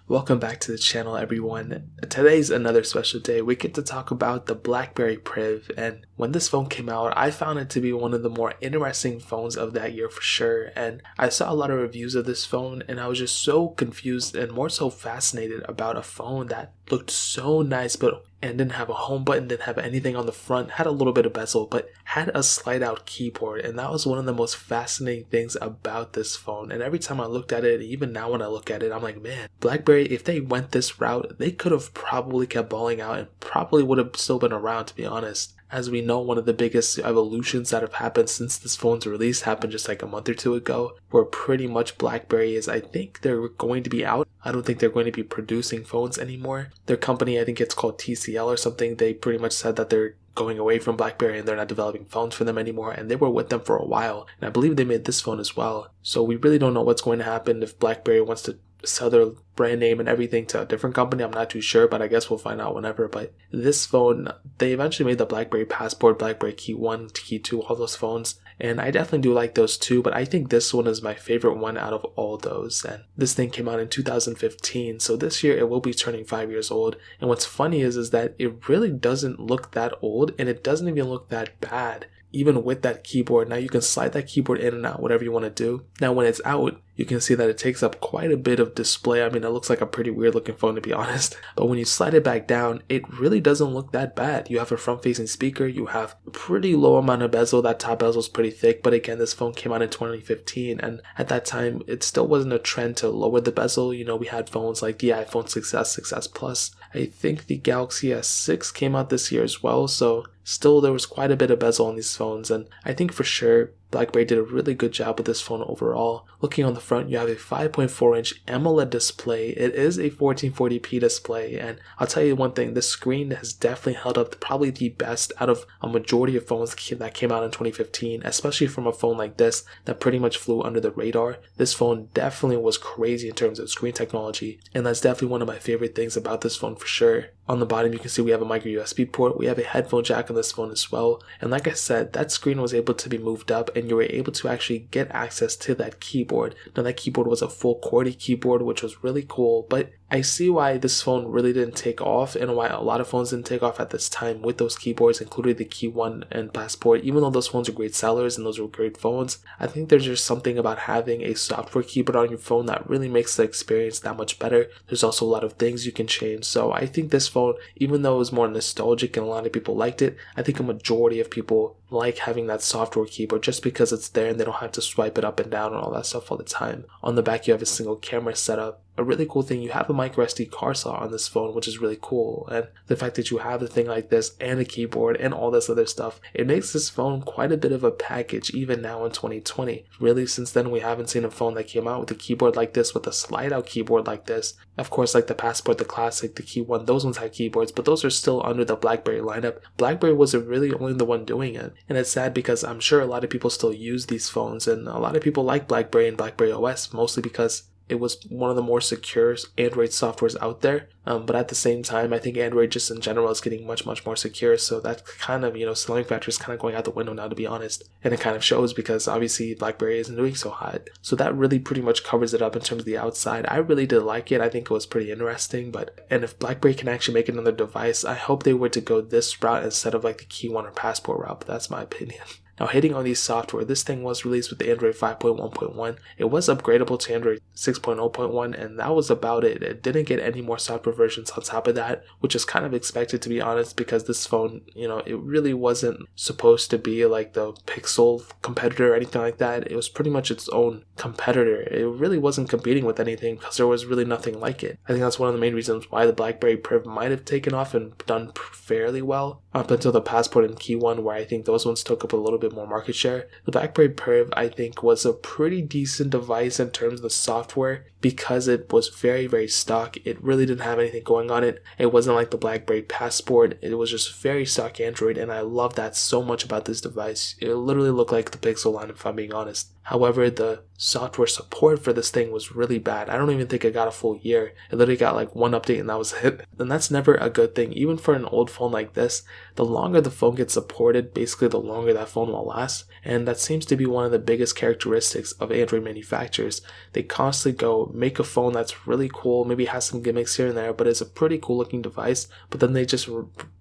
Welcome back to the channel, everyone. Today's another special day. We get to talk about the Blackberry Priv, and when this phone came out, I found it to be one of the more interesting phones of that year for sure. And I saw a lot of reviews of this phone, and I was just so confused and more so fascinated about a phone that looked so nice, and didn't have a home button, didn't have anything on the front, had a little bit of bezel, but had a slide out keyboard. And that was one of the most fascinating things about this phone. And every time I looked at it, even now when I look at it, I'm like, man, Blackberry, if they went this route, they could have probably kept balling out and probably would have still been around, to be honest. As we know, one of the biggest evolutions that have happened since this phone's release happened just like a month or two ago, where pretty much Blackberry is, I think they're going to be out. I don't think they're going to be producing phones anymore. Their company, I think it's called TCL or something, they pretty much said that they're going away from Blackberry and they're not developing phones for them anymore, and they were with them for a while, and I believe they made this phone as well. So we really don't know what's going to happen if Blackberry wants to sell their brand name and everything to a different company. I'm not too sure, but I guess we'll find out whenever. But this phone, they eventually made the Blackberry Passport, Blackberry Key 1, Key 2, all those phones, and I definitely do like those too, but I think this one is my favorite one out of all those. And this thing came out in 2015, so this year it will be turning 5 years old. And what's funny is that it really doesn't look that old, and it doesn't even look that bad, even with that keyboard. Now you can slide that keyboard in and out, whatever you want to do. Now when it's out, you can see that it takes up quite a bit of display. I mean, it looks like a pretty weird looking phone, to be honest. But when you slide it back down, it really doesn't look that bad. You have a front facing speaker, you have a pretty low amount of bezel. That top bezel is pretty thick, but again, this phone came out in 2015, and at that time, it still wasn't a trend to lower the bezel. You know, we had phones like the iPhone 6s, 6s Plus. I think the Galaxy S6 came out this year as well, so still there was quite a bit of bezel on these phones, and I think for sure Blackberry did a really good job with this phone overall. Looking on the front, you have a 5.4-inch AMOLED display. It is a 1440p display, and I'll tell you one thing, the screen has definitely held up probably the best out of a majority of phones that came out in 2015, especially from a phone like this that pretty much flew under the radar. This phone definitely was crazy in terms of screen technology, and that's definitely one of my favorite things about this phone for sure. On the bottom, you can see we have a micro USB port, we have a headphone jack on this phone as well, and like I said, that screen was able to be moved up, and you were able to actually get access to that keyboard. Now that keyboard was a full QWERTY keyboard, which was really cool, but I see why this phone really didn't take off and why a lot of phones didn't take off at this time with those keyboards, including the Key 1 and Passport. Even though those phones are great sellers and those were great phones, I think there's just something about having a software keyboard on your phone that really makes the experience that much better. There's also a lot of things you can change. So I think this phone, even though it was more nostalgic and a lot of people liked it, I think a majority of people like having that software keyboard just because it's there and they don't have to swipe it up and down and all that stuff all the time. On the back, you have a single camera setup. A really cool thing, you have a micro SD card slot on this phone, which is really cool, and the fact that you have a thing like this and a keyboard and all this other stuff, it makes this phone quite a bit of a package even now in 2020. Really, since then we haven't seen a phone that came out with a keyboard like this, with a slide out keyboard like this. Of course, like the Passport, the Classic, the Key 1, those ones had keyboards, but those are still under the Blackberry lineup. Blackberry was really only the one doing it, and it's sad because I'm sure a lot of people still use these phones, and a lot of people like Blackberry and Blackberry OS, mostly because it was one of the more secure Android softwares out there, but at the same time, I think Android just in general is getting much more secure, so that kind of, selling factor is kind of going out the window now, to be honest, and it kind of shows because obviously Blackberry isn't doing so hot. So that really pretty much covers it up in terms of the outside. I really did like it. I think it was pretty interesting, and if Blackberry can actually make another device, I hope they were to go this route instead of like the Key 1 or Passport route, but that's my opinion. Now, hitting on the software, this thing was released with the Android 5.1.1. It was upgradable to Android 6.0.1, and that was about it. It didn't get any more software versions on top of that, which is kind of expected, to be honest, because this phone, it really wasn't supposed to be like the Pixel competitor or anything like that. It was pretty much its own competitor. It really wasn't competing with anything because there was really nothing like it. I think that's one of the main reasons why the Blackberry Priv might have taken off and done fairly well up until the Passport and Key 1, where I think those ones took up a little bit more market share. The Blackberry Priv, I think, was a pretty decent device in terms of the software because it was very stock. It really didn't have anything going on it. It wasn't like the Blackberry Passport. It was just very stock Android, and I love that so much about this device. It literally looked like the Pixel line, if I'm being honest. However, the software support for this thing was really bad. I don't even think it got a full year. It literally got like one update and that was it. And that's never a good thing. Even for an old phone like this, the longer the phone gets supported, basically the longer that phone will last. And that seems to be one of the biggest characteristics of Android manufacturers. They constantly go make a phone that's really cool, maybe has some gimmicks here and there, but it's a pretty cool looking device, but then they just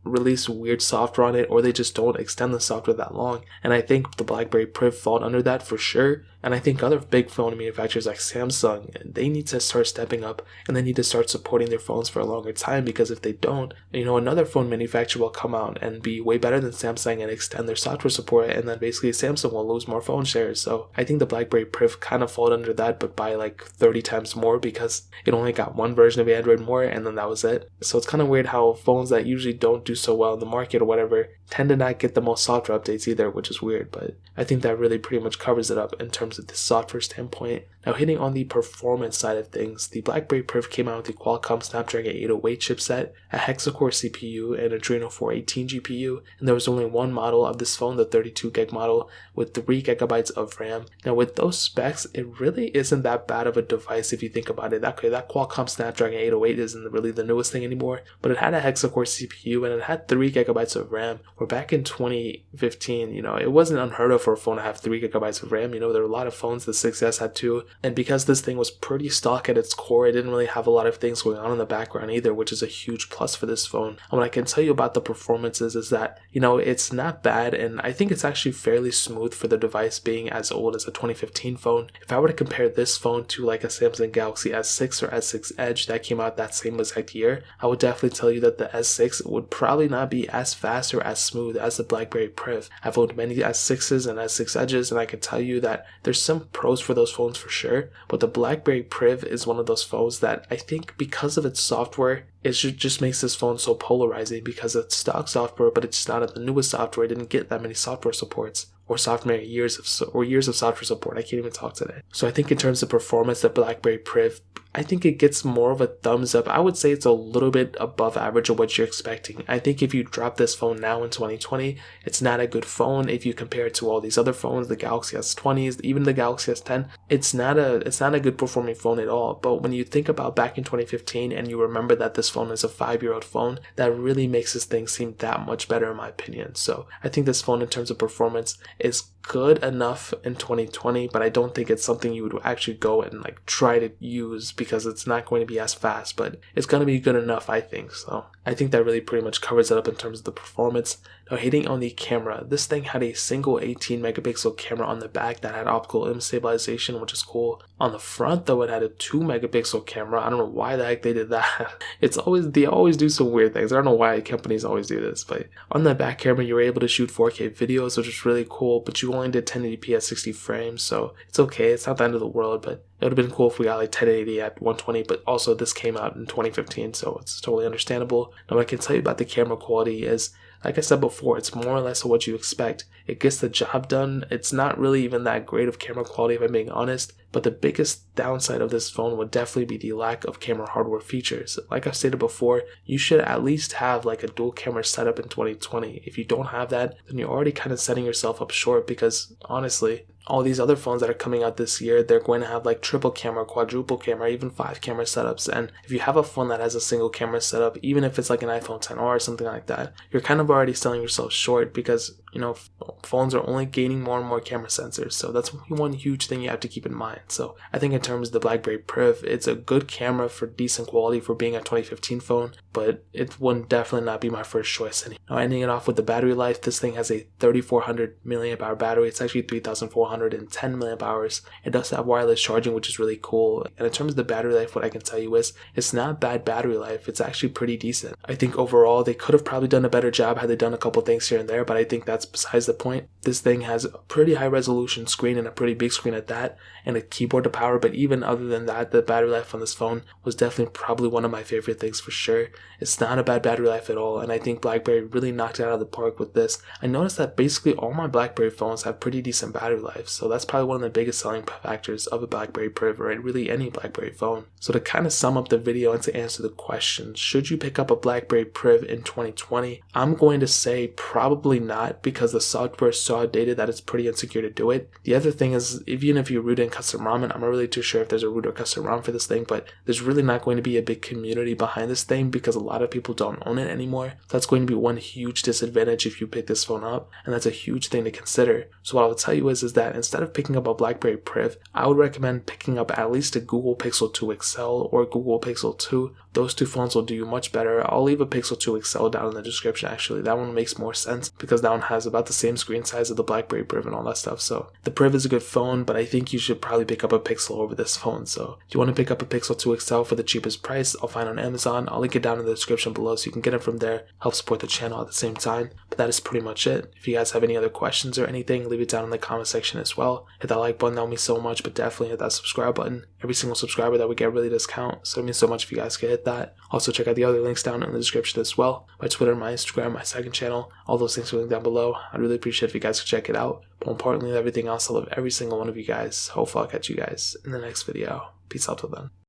release weird software on it, or they just don't extend the software that long. And I think the Blackberry Priv fall under that for sure. And I think other big phone manufacturers like Samsung, they need to start stepping up, and they need to start supporting their phones for a longer time, because if they don't, another phone manufacturer will come out and be way better than Samsung and extend their software support, and then basically Samsung will lose more phone shares. So I think the Blackberry Priv kind of fall under that, but by like 30 times more, because it only got one version of Android more, and then that was it. So it's kind of weird how phones that usually don't do so well in the market or whatever tend to not get the most software updates either, which is weird, but I think that really pretty much covers it up in terms of the software standpoint. Now, hitting on the performance side of things, the Blackberry Priv came out with the Qualcomm Snapdragon 808 chipset, a hexa-core CPU, and Adreno 418 GPU, and there was only one model of this phone, the 32 gig model, with 3 gigabytes of RAM. Now, with those specs, it really isn't that bad of a device if you think about it. Okay, that Qualcomm Snapdragon 808 isn't really the newest thing anymore, but it had a hexa-core CPU and it had 3 gigabytes of RAM. Where back in 2015, it wasn't unheard of for a phone to have 3 gigabytes of RAM. There were a lot of phones, the 6S had 2, and because this thing was pretty stock at its core, it didn't really have a lot of things going on in the background either, which is a huge plus for this phone. And what I can tell you about the performances is that, it's not bad, and I think it's actually fairly smooth for the device being as old as a 2015 phone. If I were to compare this phone to like a Samsung Galaxy S6 or S6 Edge that came out that same exact year, I would definitely tell you that the S6 would probably not be as fast or as smooth as the Blackberry Priv. I've owned many S6s and S6 Edges, and I can tell you that there's some pros for those phones for sure, but the Blackberry Priv is one of those phones that I think because of its software, it just makes this phone so polarizing, because it's stock software, but it's not the newest software. It didn't get that many software supports, or years of software support. I can't even talk today. So I think in terms of performance, the Blackberry Priv, I think it gets more of a thumbs up. I would say it's a little bit above average of what you're expecting. I think if you drop this phone now in 2020, it's not a good phone. If you compare it to all these other phones, the Galaxy S20s, even the Galaxy S10, it's not a good performing phone at all. But when you think about back in 2015 and you remember that this phone is a 5-year-old phone, that really makes this thing seem that much better in my opinion. So I think this phone in terms of performance is good enough in 2020, but I don't think it's something you would actually go and try to use, because it's not going to be as fast, but it's going to be good enough, I think. So I think that really pretty much covers it up in terms of the performance. Now, hitting on the camera, this thing had a single 18 megapixel camera on the back that had optical image stabilization, which is cool. On the front though, it had a 2 megapixel camera. I don't know why the heck they did that. They always do some weird things. I don't know why companies always do this, but on the back camera you were able to shoot 4K videos, which is really cool, but you only did 1080p at 60 frames, so it's okay. It's not the end of the world, but it would have been cool if we got 1080 at 120, but also this came out in 2015, so it's totally understandable. Now, what I can tell you about the camera quality is, like I said before, it's more or less what you expect. It gets the job done. It's not really even that great of camera quality, if I'm being honest, but the biggest downside of this phone would definitely be the lack of camera hardware features. Like I've stated before, you should at least have a dual camera setup in 2020. If you don't have that, then you're already kind of setting yourself up short, because honestly, all these other phones that are coming out this year, they're going to have triple camera, quadruple camera, even 5 camera setups. And if you have a phone that has a single camera setup, even if it's an iPhone XR or something like that, you're kind of already selling yourself short, because phones are only gaining more and more camera sensors. So that's one huge thing you have to keep in mind. So I think in terms of the Blackberry Priv, it's a good camera for decent quality for being a 2015 phone, but it would definitely not be my first choice. Now, ending it off with the battery life, this thing has a 3400 milliamp hour battery. It's actually 3410 milliamp hours. It does have wireless charging, which is really cool. And in terms of the battery life, what I can tell you is it's not bad battery life. It's actually pretty decent. I think overall they could have probably done a better job had they done a couple things here and there, but I think that's besides the point. This thing has a pretty high resolution screen, and a pretty big screen at that, and a keyboard to power. But even other than that, the battery life on this phone was definitely probably one of my favorite things for sure. It's not a bad battery life at all, and I think BlackBerry really knocked it out of the park with this. I noticed that basically all my BlackBerry phones have pretty decent battery life, so that's probably one of the biggest selling factors of a BlackBerry Priv, or really any BlackBerry phone. So to kind of sum up the video and to answer the question, should you pick up a BlackBerry Priv in 2020? I'm going to say probably not, because the software is so outdated that it's pretty insecure to do it. The other thing is, even if you root in custom ROM, and I'm not really too sure if there's a root or custom ROM for this thing, but there's really not going to be a big community behind this thing, because a lot of people don't own it anymore. So that's going to be one huge disadvantage if you pick this phone up, and that's a huge thing to consider. So what I will tell you is that that instead of picking up a Blackberry Priv, I would recommend picking up at least a Google Pixel 2 XL or Google Pixel 2. Those two phones will do you much better. I'll leave a Pixel 2 XL down in the description actually. That one makes more sense because that one has about the same screen size of the Blackberry Priv and all that stuff. So the Priv is a good phone, but I think you should probably pick up a Pixel over this phone. So if you want to pick up a Pixel 2 XL for the cheapest price, I'll find on Amazon. I'll link it down in the description below so you can get it from there, help support the channel at the same time. But that is pretty much it. If you guys have any other questions or anything, leave it down in the comment section as well. Hit that like button, that would mean so much, but definitely hit that subscribe button. Every single subscriber that we get really does count, so it means so much if you guys could hit that. Also check out the other links down in the description as well. My Twitter, my Instagram, my second channel, all those things are linked down below. I'd really appreciate if you guys could check it out. But more importantly than everything else, I love every single one of you guys. Hopefully I'll catch you guys in the next video. Peace out till then.